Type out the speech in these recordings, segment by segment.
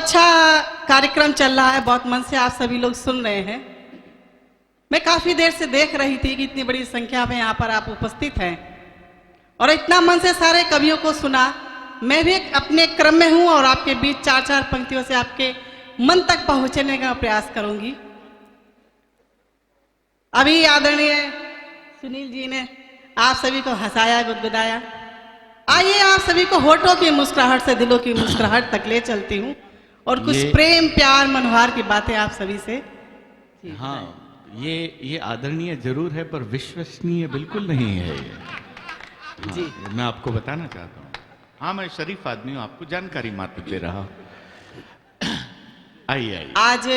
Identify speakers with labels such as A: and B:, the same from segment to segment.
A: अच्छा कार्यक्रम चल रहा है, बहुत मन से आप सभी लोग सुन रहे हैं। मैं काफी देर से देख रही थी कि इतनी बड़ी संख्या में यहाँ पर आप उपस्थित हैं और इतना मन से सारे कवियों को सुना। मैं भी अपने क्रम में हूँ और आपके बीच चार चार पंक्तियों से आपके मन तक पहुंचने का प्रयास करूंगी। अभी आदरणीय सुनील जी ने आप सभी को हंसाया, गुदगुदाया। आइए आप सभी को होठों की मुस्कुराहट से दिलों की मुस्कुराहट तक ले चलती हूँ और कुछ प्रेम प्यार मनोहार की बातें आप सभी से।
B: हाँ, ये आदरणीय जरूर है पर विश्वसनीय बिल्कुल नहीं है ये। हाँ,
A: जी
B: मैं आपको बताना चाहता हूँ। हाँ, मैं शरीफ आदमी हूँ, आपको जानकारी मात्र दे रहा हूँ। आइए।
A: आज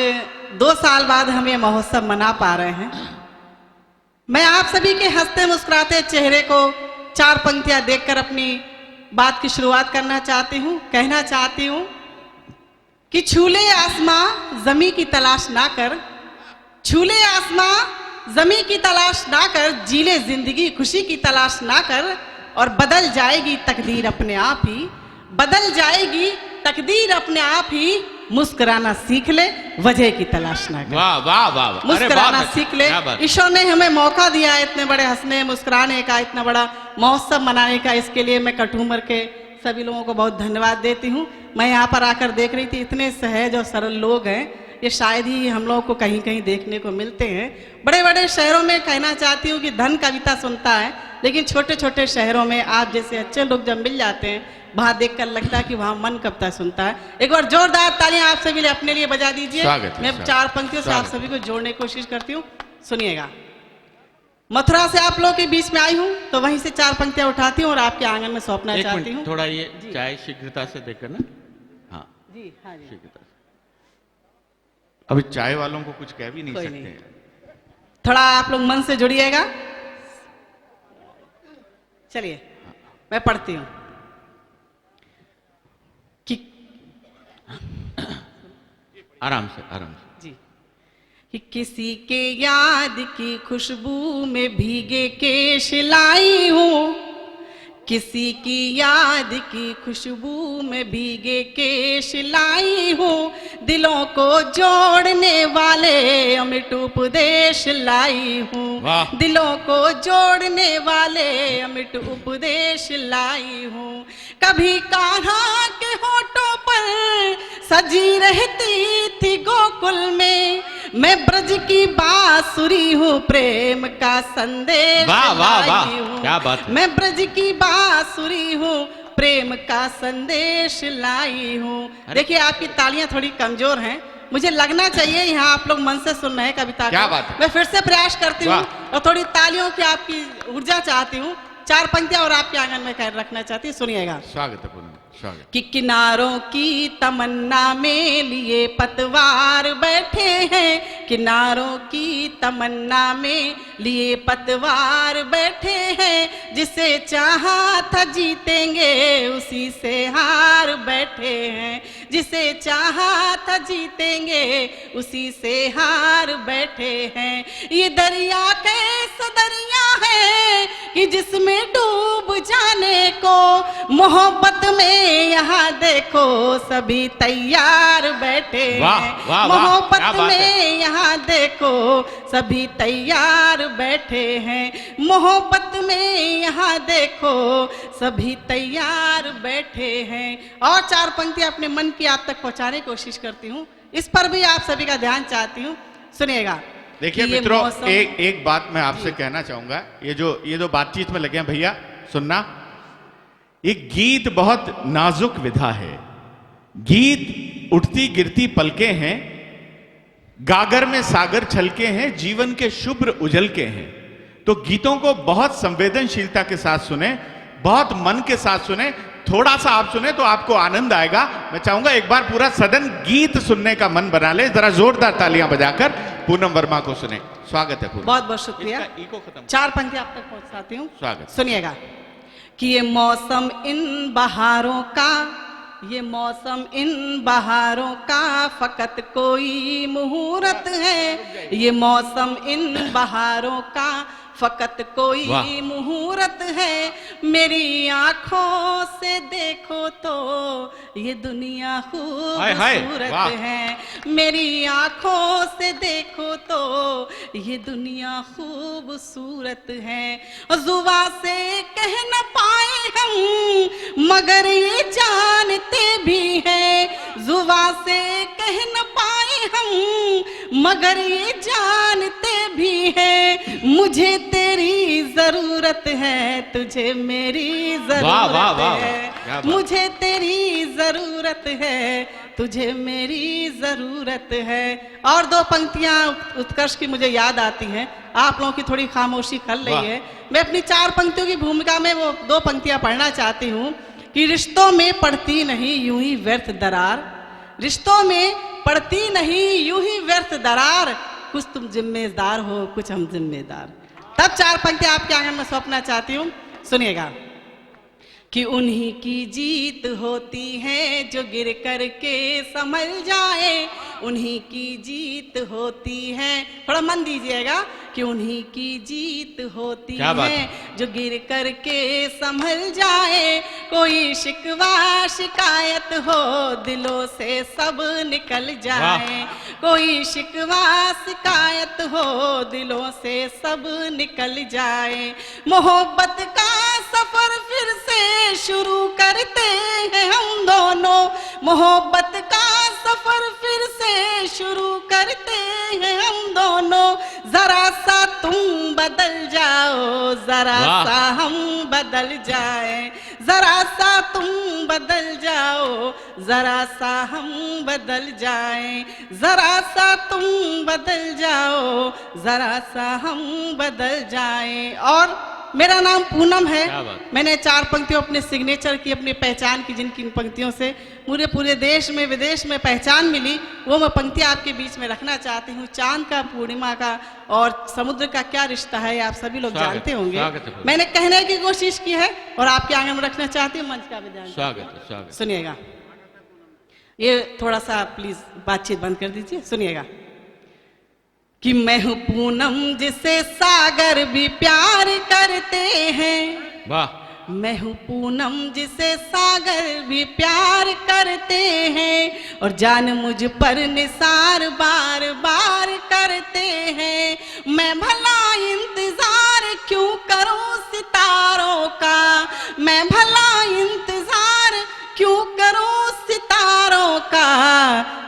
A: 2 साल बाद हम ये महोत्सव मना पा रहे हैं। मैं आप सभी के हंसते मुस्कुराते चेहरे को 4 पंक्तियां देखकर अपनी बात की शुरुआत करना चाहती हूँ। कहना चाहती हूँ कि छूले आसमां जमी की तलाश ना कर, छूले आसमां जमी की तलाश ना कर, जीले जिंदगी खुशी की तलाश ना कर और बदल जाएगी तकदीर अपने आप ही, बदल जाएगी तकदीर अपने आप ही। मुस्कुराना सीख ले, वजह की तलाश ना कर।
B: वाह वाह वाह,
A: मुस्कुराना सीख ले। ईश्वर ने हमें मौका दिया है इतने बड़े हंसने मुस्कुराने का, इतना बड़ा महोत्सव मनाने का। इसके लिए मैं कट उम्र के सभी लोगों को बहुत धन्यवाद देती हूँ। मैं यहाँ पर आकर देख रही थी, इतने सहज और सरल लोग हैं, ये शायद ही हम लोगों को कहीं कहीं देखने को मिलते हैं। बड़े बड़े शहरों में कहना चाहती हूँ कि धन कविता सुनता है, लेकिन छोटे छोटे शहरों में आप जैसे अच्छे लोग जब मिल जाते हैं, वहां देखकर लगता है कि वहां मन कविता सुनता है। एक बार जोरदार तालियां आप सभी अपने लिए बजा दीजिए। मैं 4 पंक्तियों से आप सभी को जोड़ने की कोशिश करती हूँ, सुनिएगा। मथुरा से आप लोगों के बीच में आई हूँ तो वहीं से 4 पंक्तियां उठाती हूँ और आपके आंगन में सौंपना चाहती हूँ।
B: थोड़ा ये चाय शीघ्रता से देकर ना। हाँ
A: जी, हाँ जी,
B: शीघ्रता से। अभी चाय वालों को कुछ कह भी नहीं सकते
A: नहीं। थोड़ा आप लोग मन से जुड़िएगा। चलिए मैं पढ़ती हूँ कि
B: आराम से
A: जी। कि किसी के याद की खुशबू में भीगे केश लाई हूँ, किसी की याद की खुशबू में भीगे केश लाई हूँ, दिलों को जोड़ने वाले अमिट उपदेश लाई हूँ, दिलों को जोड़ने वाले अमिट उपदेश लाई हूँ। कभी कान्हा के होठों पर सजी रहती थी गोकुल में, मैं ब्रज की बांसुरी हूँ, प्रेम का संदेश लाई हूँ।
B: क्या बात है।
A: मैं ब्रज की बांसुरी हूँ, प्रेम का संदेश लाई हूँ। देखिए आपकी तालियां थोड़ी कमजोर हैं, मुझे लगना चाहिए यहाँ आप लोग मन से सुन रहे हैं कविता को। मैं फिर से प्रयास करती हूँ और थोड़ी तालियों की आपकी ऊर्जा चाहती हूँ। 4 पंक्तियां और आपके आंगन में रखना चाहती हूँ, सुनिएगा।
B: स्वागत है पूर्ण, स्वागत।
A: कि किनारों की तमन्ना में लिए पतवार बैठे हैं, किनारों की तमन्ना में लिए पतवार बैठे हैं, जिसे चाहा था जीतेंगे उसी से हार बैठे हैं, जिसे चाहा था जीतेंगे उसी से हार बैठे हैं। ये दरिया कैसा दरिया है कि जिसमें डूब जाने को मोहब्बत में यहाँ देखो सभी तैयार बैठे हैं, मोहब्बत में यहाँ देखो सभी तैयार बैठे हैं, मोहब्बत में यहाँ देखो सभी तैयार बैठे हैं। और 4 पंक्तियां अपने मन की आप तक पहुंचाने की कोशिश करती हूँ, इस पर भी आप सभी का ध्यान चाहती हूँ, सुनिएगा।
B: देखिए मित्रों, एक बात मैं आपसे कहना चाहूंगा। ये जो बातचीत में लगे हैं भैया, सुनना। एक गीत बहुत नाजुक विधा है, गीत उठती गिरती पलके हैं, गागर में सागर छलके हैं, जीवन के शुभ्र उजल के हैं। तो गीतों को बहुत संवेदनशीलता के साथ सुने, बहुत मन के साथ सुने। थोड़ा सा आप सुने तो आपको आनंद आएगा। मैं चाहूंगा एक बार पूरा सदन गीत सुनने का मन बना ले, जरा जोरदार तालियां बजाकर पूनम वर्मा को सुने। स्वागत है पूनम।
A: बहुत बहुत शुक्रिया। 4 पंक्तियां आप तक पहुंचाती हूँ,
B: स्वागत।
A: सुनिएगा। कि ये मौसम इन बहारों का, ये मौसम इन बहारों का फकत कोई मुहूर्त है, ये मौसम इन बहारों का फकत कोई मुहूर्त है, मेरी आंखों से देखो तो ये दुनिया खूबसूरत है, मेरी आंखों से देखो तो ये दुनिया खूबसूरत है। जुबा से कह न पाए हम मगर ये जानते भी हैं, जुबा से कह न पाए हम मगर ये जानते भी हैं, मुझे तेरी जरूरत है, तुझे मेरी जरूरत है, मुझे तेरी जरूरत है, तुझे मेरी जरूरत है। और दो पंक्तियां उत्कर्ष की मुझे याद आती हैं, आप लोगों की थोड़ी खामोशी खल रही है, मैं अपनी 4 पंक्तियों की भूमिका में वो 2 पंक्तियां पढ़ना चाहती हूँ कि रिश्तों में पड़ती नहीं यूं ही व्यर्थ दरार, रिश्तों में पड़ती नहीं यूं ही व्यर्थ दरार, कुछ तुम जिम्मेदार हो कुछ हम जिम्मेदार। तब 4 पंक्तियां आपके आंगन में सौंपना चाहती हूँ, सुनिएगा। कि उन्हीं की जीत होती है जो गिर करके संभल जाए, उन्हीं की जीत होती है, थोड़ा मन दीजिएगा, कि उन्हीं की जीत होती है जो गिर करके संभल जाए, कोई शिकवा शिकायत हो दिलों से सब निकल जाए, कोई शिकवा शिकायत हो दिलों से सब निकल जाए, मोहब्बत का सफर फिर से शुरू करते हैं हम दोनों, मोहब्बत का सफर फिर से शुरू करते हैं हम दोनों, जरा सा तुम बदल जाओ जरा सा हम बदल जाए, जरा सा तुम बदल जाओ जरा सा हम बदल जाए, जरा सा तुम बदल जाओ जरा सा हम बदल जाए। और मेरा नाम पूनम है, मैंने 4 पंक्तियों अपने सिग्नेचर की, अपनी पहचान की, जिनकी इन पंक्तियों से मुझे पूरे देश में विदेश में पहचान मिली, वो मैं पंक्तियां आपके बीच में रखना चाहती हूँ। चांद का, पूर्णिमा का और समुद्र का क्या रिश्ता है आप सभी लोग जानते होंगे, मैंने कहने की कोशिश की है और आपके आगे में रखना चाहती हूँ। मंच का विधान स्वागत, सुनिएगा, ये थोड़ा सा प्लीज बातचीत बंद कर दीजिए, सुनिएगा। कि मैं हूँ पूनम जिसे सागर भी प्यार करते हैं, वाह, मैं हूँ पूनम जिसे सागर भी प्यार करते हैं, और जान मुझ पर निसार बार बार करते हैं, मैं भला इंतजार क्यों करूं सितारों का, मैं भला इंतजार क्यों करूं सितारों का,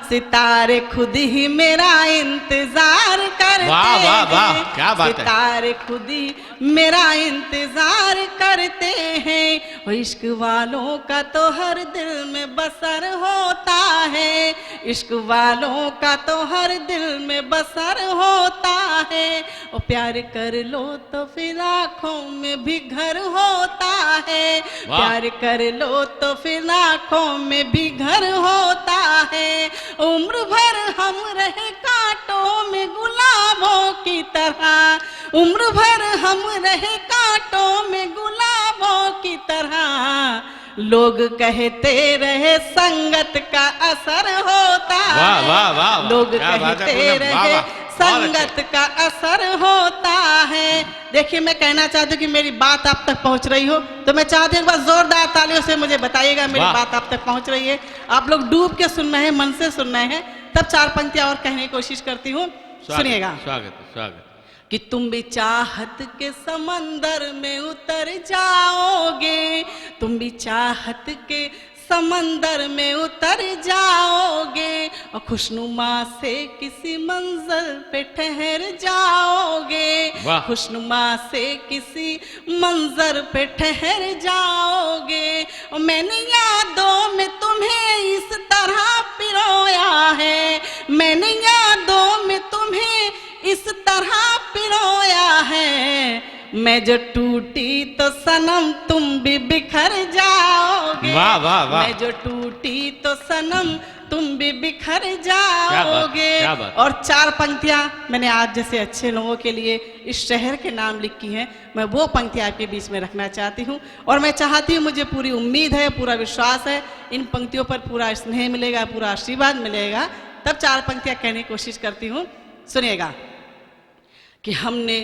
A: सितारे खुद ही मेरा इंतजार करते हैं, क्या बात है, सितारे खुद ही मेरा इंतजार करते हैं, और इश्क वालों का तो हर दिल में बसर होता है, इश्क वालों का तो हर दिल में बसर होता है, और प्यार कर लो तो फिर आँखों में भी घर होता है, प्यार कर लो तो फिर आँखों में भी घर होता है, उम्र भर हम रहे कांटों में गुलाबों की तरह, उम्र भर हम रहे कांटों में गुलाबों की तरह, लोग कहते रहे संगत का असर होता है, लोग कहते रहे संगत का असर होता है। देखिए, मैं कहना चाहती हूँ कि मेरी बात आप तक पहुँच रही हो, तो मैं चाहती हूँ एक बार जोरदार तालियों से मुझे बताइएगा मेरी बात आप तक पहुँच रही है। आप लोग डूब के सुन रहे हैं, मन से सुन रहे हैं, तब 4 पंक्तियां और कहने की कोशिश करती हूँ, सुनिएगा। स्वागत। कि तुम भी चाहत के समंदर में उतर जाओगे, तुम भी चाहत के समंदर में उतर जाओगे, और खुशनुमा से किसी मंजिल पे ठहर जाओगे, खुशनुमा से किसी मंजर पे ठहर जाओगे, और मैंने यादों में तुम्हें इस तरह पिरोया है, मैंने यादों में तुम्हें इस तरह पिरोया है, मैं जो टूटी तो सनम तुम भी बिखर जाओगे, वाह वाह वाह, मैं जो टूटी तो सनम तुम भी बिखर जाओगे। और 4 पंक्तियां मैंने आज जैसे अच्छे लोगों के लिए इस शहर के नाम लिखी हैं, मैं वो पंक्तियां आपके बीच में रखना चाहती हूँ, और मैं चाहती हूँ, मुझे पूरी उम्मीद है, पूरा विश्वास है, इन पंक्तियों पर पूरा स्नेह मिलेगा, पूरा आशीर्वाद मिलेगा, तब 4 पंक्तियां कहने की कोशिश करती हूँ, सुनिएगा। कि हमने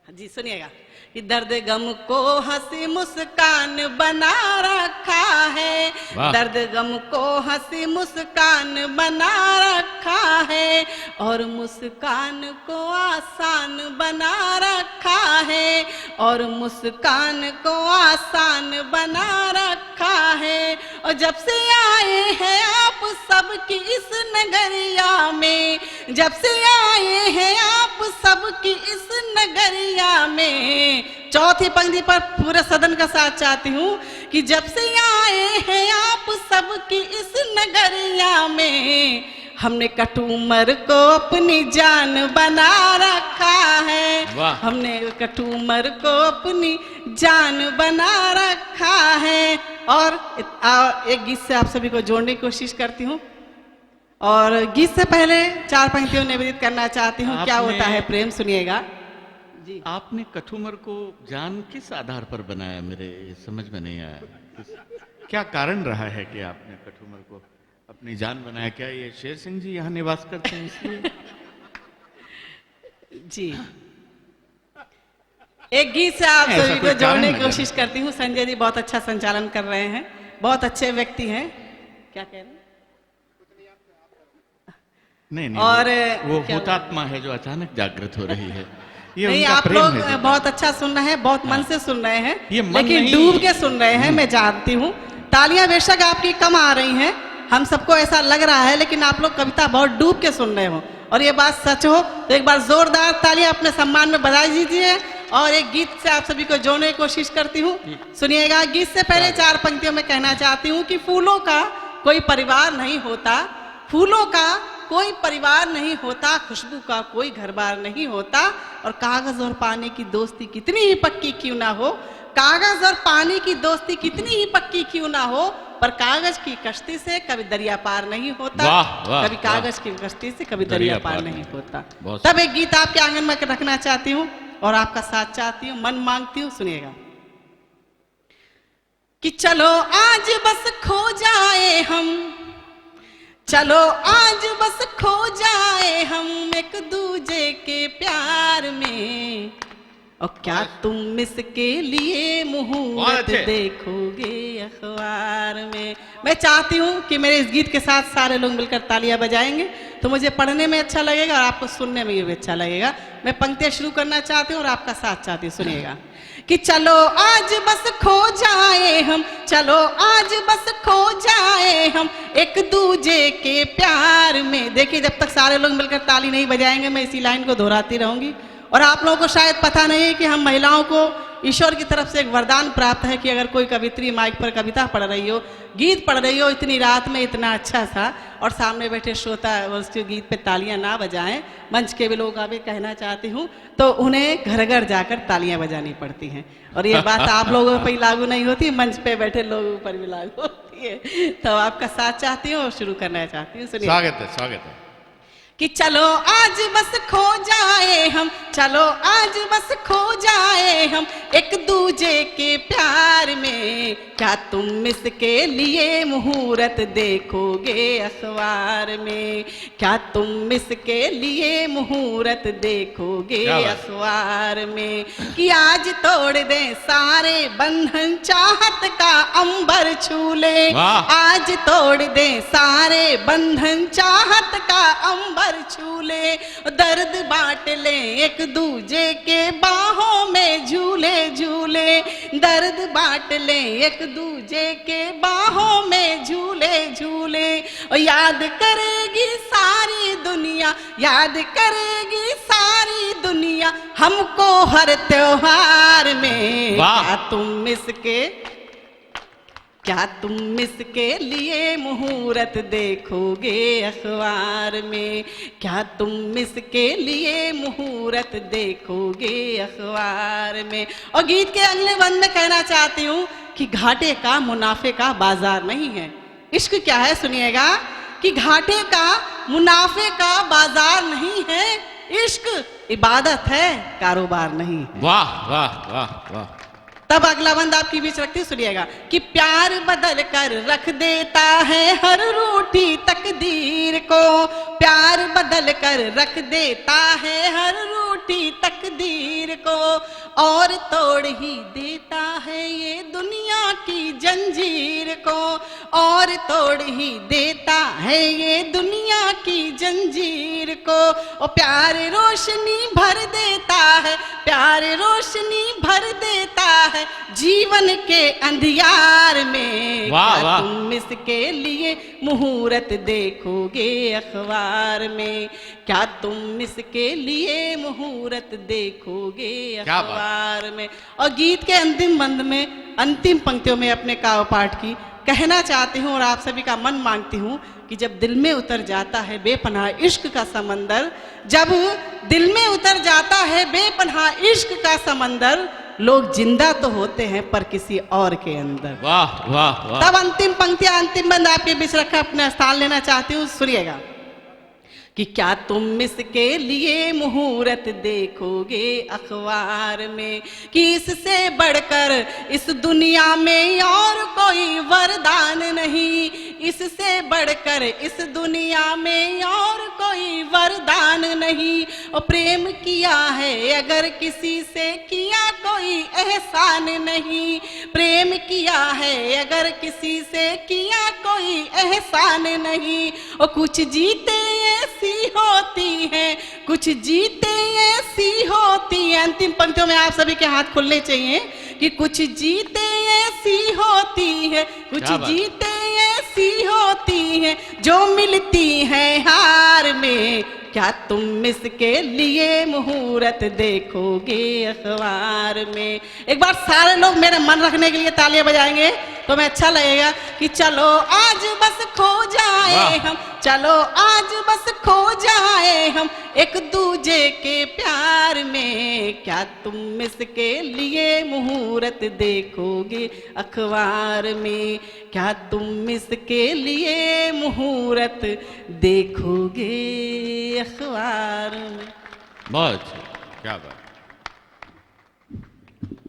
A: जी सुनिएगा कि दर्द गम को हंसी मुस्कान बना रखा है, दर्द गम को हंसी मुस्कान बना रखा है, और मुस्कान को आसान बना रखा है, और मुस्कान को आसान बना रखा है। और जब से आए हैं आप सबकी इस नगरिया में, जब से आए हैं आप सबकी इस नगरिया में, चौथी पंक्ति पर पूरे सदन का साथ चाहती हूँ कि जब से आए हैं आप सबकी इस नगरिया में, हमने कटुमर को अपनी जान बना रखा है, हमने कटुमर को अपनी जान बना रखा है। और एक गीत से आप सभी को जोड़ने की कोशिश करती हूँ, और गीत से पहले 4 पंक्तियों निवेदित करना चाहती हूँ। क्या होता है प्रेम, सुनिएगा जी।
C: आपने कठुमर को जान किस आधार पर बनाया, मेरे समझ में नहीं आया।
B: क्या कारण रहा है कि आपने कठुमर को अपनी जान बनाया? क्या ये शेर सिंह जी यहाँ निवास करते हैं इसलिए?
A: जी, एक गीत से आप सभी को जोड़ने की कोशिश करती हूँ। संजय जी बहुत अच्छा संचालन कर रहे हैं, बहुत अच्छे व्यक्ति हैं। क्या कह रहे हैं?
B: नहीं,
C: और वो हुतात्मा है जो अचानक जागृत हो रही है।
B: ये
A: नहीं, आप लोग बहुत अच्छा सुन रहे हैं, बहुत मन से सुन रहे हैं, लेकिन डूब के सुन रहे हैं, मैं जानती हूँ। तालियां बेशक आपकी कम आ रही हैं, हम सबको ऐसा लग रहा है, लेकिन आप लोग कविता बहुत डूब के सुन रहे हो, और ये बात सच हो तो एक बार जोरदार तालियां अपने सम्मान में बधाई दीजिए। और एक गीत से आप सभी को जोड़ने की कोशिश करती हूँ, सुनिएगा। गीत से पहले 4 पंक्तियों में कहना चाहती हूँ कि फूलों का कोई परिवार नहीं होता, फूलों का कोई परिवार नहीं होता, खुशबू का कोई घर बार नहीं होता, और कागज और पानी की दोस्ती कितनी ही पक्की क्यों ना हो, कागज और पानी की दोस्ती कितनी ही पक्की क्यों ना हो, पर कागज की कश्ती से कभी दरिया पार नहीं होता। कभी कागज की कश्ती से कभी दरिया पार नहीं होता। तब एक गीत आपके आंगन में रखना चाहती हूँ और आपका साथ चाहती हूँ, मन मांगती हूँ, सुनिएगा कि चलो आज बस खो जाए हम, चलो आज बस खो जाए हम एक दूजे के प्यार में, और क्या तुम इसके लिए मुहूर्त देखोगे अखबार में। मैं चाहती हूँ कि मेरे इस गीत के साथ सारे लोग मिलकर तालियां बजाएंगे तो मुझे पढ़ने में अच्छा लगेगा और आपको सुनने में भी अच्छा लगेगा। मैं पंक्तियां शुरू करना चाहती हूँ और आपका साथ चाहती हूँ, सुनिएगा कि चलो आज बस खो जाए हम, चलो आज बस खो जाए हम एक दूजे के प्यार में। देखिए, जब तक सारे लोग मिलकर ताली नहीं बजाएंगे मैं इसी लाइन को दोहराती रहूंगी। और आप लोगों को शायद पता नहीं है कि हम महिलाओं को ईश्वर की तरफ से एक वरदान प्राप्त है कि अगर कोई कवित्री माइक पर कविता पढ़ रही हो, गीत पढ़ रही हो इतनी रात में इतना अच्छा सा, और सामने बैठे श्रोता उसके गीत पे तालियां ना बजाएं, मंच के भी लोग अभी कहना चाहती हूँ, तो उन्हें घर घर जाकर तालियां बजानी पड़ती हैं। और ये बात आप लोगों पर ही लागू नहीं होती, मंच पे बैठे लोगों पर भी लागू होती है। तो आपका साथ चाहती हूँ और शुरू करना चाहती हूँ, सुनिए।
B: स्वागत है
A: कि चलो आज बस खो जाए हम, चलो आज बस खो जाए हम एक दूजे के प्यार में, क्या तुम इसके लिए मुहूर्त देखोगे अखबार में, क्या तुम इसके लिए मुहूर्त देखोगे अखबार में, कि आज तोड़ दे सारे बंधन चाहत का अंबर छू ले, आज तोड़ दे सारे बंधन चाहत का अंबर छू ले, दर्द बांट ले एक दूजे के बाहों में झूले झूले, दर्द बांट ले एक दूजे के बाहों में झूले झूले, और याद करेगी सारी दुनिया, याद करेगी सारी दुनिया हमको हर त्योहार में, क्या तुम इसके लिए मुहूर्त देखोगे अखबार में, क्या तुम इसके लिए मुहूर्त देखोगे अखबार में। और गीत के अगले बंद में कहना चाहती हूँ कि घाटे का मुनाफे का बाजार नहीं है। इश्क क्या है, सुनिएगा, कि घाटे का मुनाफे का बाजार नहीं है, इश्क इबादत है, कारोबार नहीं।
C: वाह वाह वाह वाह,
A: तब अगला बंद आपके बीच रखती सुनिएगा कि प्यार बदल कर रख देता है हर रूठी तकदीर को, प्यार बदल कर रख देता है हर रूठी तकदीर को, और तोड़ ही देता है ये दुनिया की जंजीर को, और तोड़ ही देता है ये दुनिया की जंजीर को। और प्यार रोशनी भर देता है, प्यार रोशनी भर देता है जीवन के अंधियार में।
C: वाह,
A: क्या
C: वाह।
A: तुम इसके लिए मुहूर्त देखोगे अखबार में, क्या तुम इसके लिए मुहूर्त देखोगे
B: क्या बात।
A: अखबार में। और गीत के अंतिम बंद में, अंतिम पंक्तियों में अपने काव्य पाठ की कहना चाहती हूँ और आप सभी का मन मांगती हूँ कि जब दिल में उतर जाता है बेपनाह इश्क का समंदर, जब दिल में उतर जाता है बेपनाह इश्क का समंदर, लोग जिंदा तो होते हैं पर किसी और के अंदर।
C: वाह वाह वाह।
A: तब अंतिम पंक्तियां, अंतिम बंद आपके बीच रखा अपना स्थान लेना चाहती हूँ, सुनिएगा कि क्या तुम इसके लिए मुहूर्त देखोगे अखबार में, कि इससे बढ़कर इस दुनिया में और कोई वरदान नहीं, इससे बढ़कर इस दुनिया में और कोई वरदान नहीं। और प्रेम किया है अगर किसी से किया कोई एहसान नहीं, प्रेम किया है अगर किसी से किया कोई एहसान नहीं। और कुछ जीते ऐसी होती है, कुछ जीते ऐसी होती है। अंतिम पंक्तियों में आप सभी के हाथ खुलने चाहिए कि कुछ जीते ऐसी होती है, कुछ
C: क्या बात।
A: जीते ऐसी होती है जो मिलती है हार में। क्या तुम इसके लिए मुहूर्त देखोगे अखबार में। एक बार सारे लोग मेरे मन रखने के लिए तालियां बजाएंगे तो मैं अच्छा लगेगा कि चलो आज बस खो जाए
C: वाह।
A: हम, चलो आज बस खो जाए हम एक दूजे के प्यार में। क्या तुम इसके लिए मुहूर्त देखोगे अखबार में, क्या तुम इसके लिए मुहूर्त देखोगे अखबार में।
C: बहुत अच्छा।
B: क्या बात।